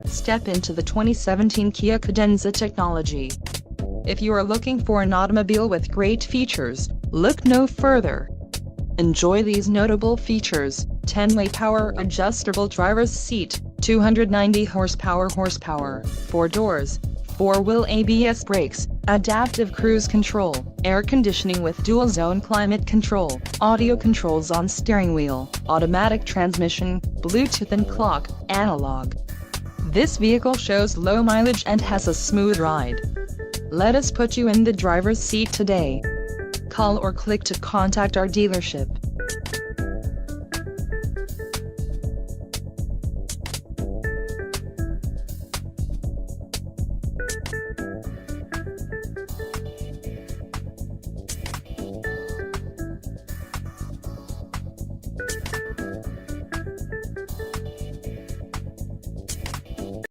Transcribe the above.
Step into the 2017 Kia Cadenza technology. If you are looking for an automobile with great features, look no further. Enjoy these notable features: 10-way power adjustable driver's seat, 290 horsepower, 4 doors, 4-wheel ABS brakes, adaptive cruise control, air conditioning with dual-zone climate control, audio controls on steering wheel, automatic transmission, Bluetooth and clock, analog. This vehicle shows low mileage and has a smooth ride. Let us put you in the driver's seat today. Call or click to contact our dealership.